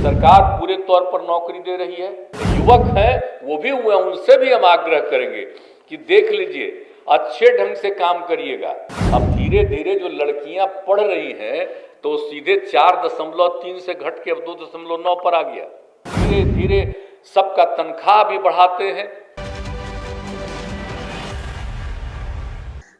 सरकार पूरे तौर पर नौकरी दे रही है। युवक हैं वो भी हुए, उनसे भी हम आग्रह करेंगे कि देख लीजिए, अच्छे ढंग से काम करिएगा। अब धीरे धीरे जो लड़कियां पढ़ रही हैं तो सीधे 4.3 से घट के अब 2.9 पर आ गया। धीरे धीरे सबका तनख्वाह भी बढ़ाते हैं।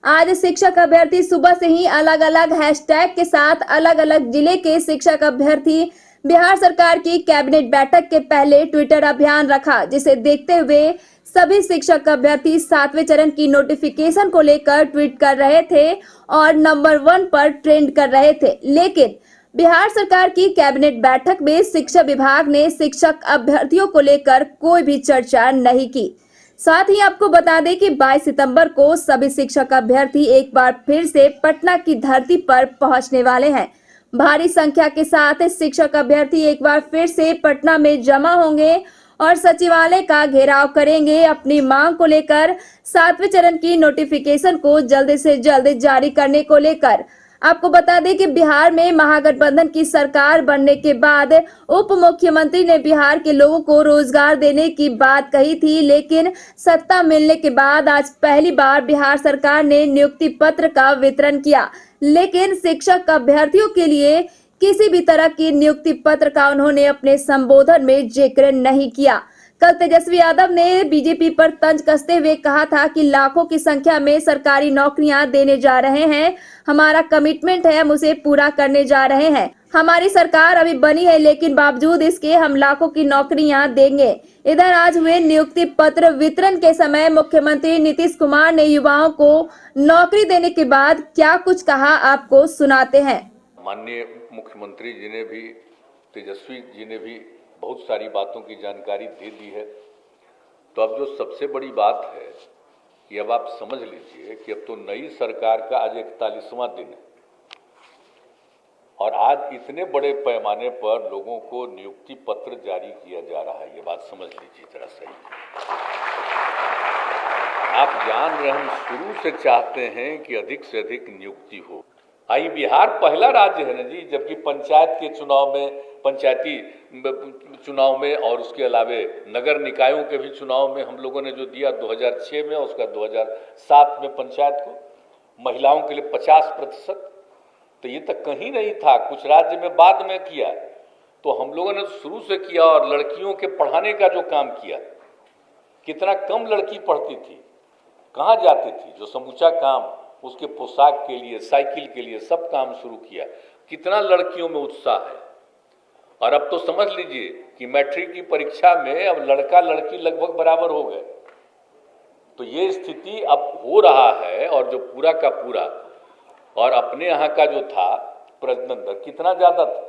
आज शिक्षक अभ्यर्थी सुबह से ही अलग अलग हैशटैग के साथ अलग अलग जिले के शिक्षक अभ्यर्थी बिहार सरकार की कैबिनेट बैठक के पहले ट्विटर अभियान रखा, जिसे देखते हुए सभी शिक्षक अभ्यर्थी 7वें चरण की नोटिफिकेशन को लेकर ट्वीट कर रहे थे और नंबर 1 पर ट्रेंड कर रहे थे। लेकिन बिहार सरकार की कैबिनेट बैठक में शिक्षा विभाग ने शिक्षक अभ्यर्थियों को लेकर कोई भी चर्चा नहीं की। साथ ही आपको बता दें कि 22 सितंबर को सभी शिक्षक अभ्यर्थी एक बार फिर से पटना की धरती पर पहुंचने वाले हैं। भारी संख्या के साथ शिक्षक अभ्यर्थी एक बार फिर से पटना में जमा होंगे और सचिवालय का घेराव करेंगे। अपनी मांग को लेकर 7वें चरण की नोटिफिकेशन को जल्द से जल्द जारी करने को लेकर आपको बता दें कि बिहार में महागठबंधन की सरकार बनने के बाद उप मुख्यमंत्री ने बिहार के लोगों को रोजगार देने की बात कही थी, लेकिन सत्ता मिलने के बाद आज पहली बार बिहार सरकार ने नियुक्ति पत्र का वितरण किया, लेकिन शिक्षक अभ्यर्थियों के लिए किसी भी तरह की नियुक्ति पत्र का उन्होंने अपने संबोधन में जिक्र नहीं किया। कल तेजस्वी यादव ने बीजेपी पर तंज कसते हुए कहा था कि लाखों की संख्या में सरकारी नौकरियां देने जा रहे हैं, हमारा कमिटमेंट है, हम उसे पूरा करने जा रहे हैं। हमारी सरकार अभी बनी है, लेकिन बावजूद इसके हम लाखों की नौकरियां देंगे। इधर आज हुए नियुक्ति पत्र वितरण के समय मुख्यमंत्री नीतीश कुमार ने युवाओं को नौकरी देने के बाद क्या कुछ कहा, आपको सुनाते हैं। माननीय मुख्यमंत्री जी ने भी, तेजस्वी जी ने भी बहुत सारी बातों की जानकारी दे दी है। तो अब जो सबसे बड़ी बात है कि अब आप समझ लीजिए कि अब तो नई सरकार का आज 41वां दिन है और आज इतने बड़े पैमाने पर लोगों को नियुक्ति पत्र जारी किया जा रहा है। ये बात समझ लीजिए जरा सही। आप जान रहे हैं, हम शुरू से चाहते हैं कि अधिक से अधिक नियुक्ति हो। आई बिहार पहला राज्य है ना जी, जबकि पंचायत के चुनाव में, पंचायती चुनाव में और उसके अलावे नगर निकायों के भी चुनाव में हम लोगों ने जो दिया 2006 में, उसका 2007 में पंचायत को महिलाओं के लिए 50%, तो ये तक कहीं नहीं था, कुछ राज्य में बाद में किया। तो हम लोगों ने शुरू से किया और लड़कियों के पढ़ाने का जो काम किया, कितना कम लड़की पढ़ती थी, कहाँ जाती थी, जो समूचा काम उसके पोशाक के लिए, साइकिल के लिए सब काम शुरू किया। कितना लड़कियों में उत्साह है। और अब तो समझ लीजिए कि मैट्रिक की परीक्षा में अब लड़का लड़की लगभग बराबर हो गए। तो ये स्थिति अब हो रहा है और जो पूरा का पूरा, और अपने यहाँ का जो था प्रजनन दर कितना ज्यादा था,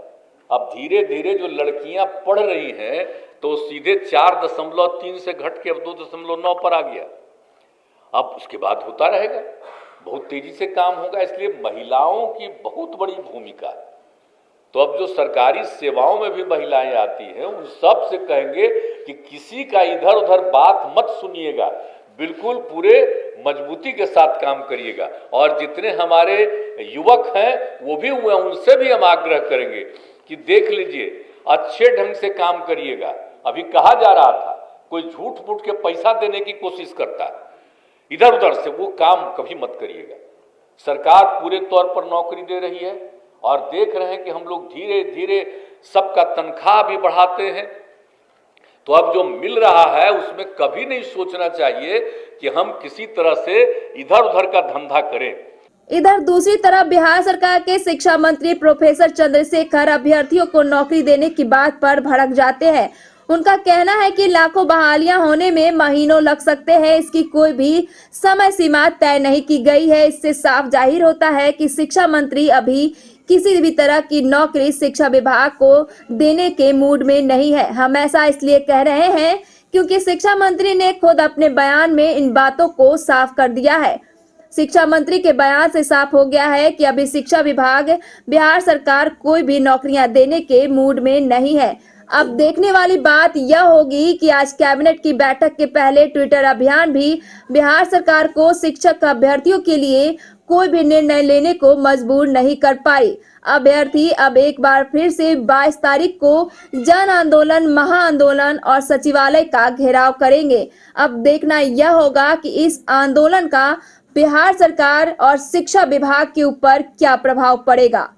अब धीरे धीरे जो लड़कियां पढ़ रही हैं तो सीधे 4.3 से घट के अब 2.9 पर आ गया। अब उसके बाद होता रहेगा, बहुत तेजी से काम होगा। इसलिए महिलाओं की बहुत बड़ी भूमिका है। तो अब जो सरकारी सेवाओं में भी महिलाएं आती हैं, उन सब से कहेंगे कि किसी का इधर उधर बात मत सुनिएगा, बिल्कुल पूरे मजबूती के साथ काम करिएगा। और जितने हमारे युवक हैं वो भी हुए, उनसे भी हम आग्रह करेंगे कि देख लीजिए, अच्छे ढंग से काम करिएगा। अभी कहा जा रहा था कोई झूठ मूठ के पैसा देने की कोशिश करता है इधर उधर से, वो काम कभी मत करिएगा। सरकार पूरे तौर पर नौकरी दे रही है और देख रहे हैं कि हम लोग धीरे धीरे सबका तनख्वाह भी बढ़ाते हैं। तो अब जो मिल रहा है उसमें कभी नहीं सोचना चाहिए कि हम किसी तरह से इधर उधर का धंधा करें। इधर दूसरी तरफ बिहार सरकार के शिक्षा मंत्री प्रोफेसर चंद्रशेखर अभ्यर्थियों को नौकरी देने की बात पर भड़क जाते हैं। उनका कहना है कि लाखों बहालियां होने में महीनों लग सकते हैं, इसकी कोई भी समय सीमा तय नहीं की गई है। इससे साफ जाहिर होता है कि शिक्षा मंत्री अभी किसी भी तरह की नौकरी शिक्षा विभाग को देने के मूड में नहीं है। हम ऐसा इसलिए कह रहे हैं क्योंकि शिक्षा मंत्री ने खुद अपने बयान में इन बातों को साफ कर दिया है। शिक्षा मंत्री के बयान से साफ हो गया है कि अभी शिक्षा विभाग, बिहार सरकार कोई भी नौकरियां देने के मूड में नहीं है। अब देखने वाली बात यह होगी कि आज कैबिनेट की बैठक के पहले ट्विटर अभियान भी बिहार सरकार को शिक्षक अभ्यर्थियों के लिए कोई भी निर्णय लेने को मजबूर नहीं कर पाई। अभ्यर्थी अब एक बार फिर से 22 तारीख को जन आंदोलन, महाआंदोलन और सचिवालय का घेराव करेंगे। अब देखना यह होगा कि इस आंदोलन का बिहार सरकार और शिक्षा विभाग के ऊपर क्या प्रभाव पड़ेगा।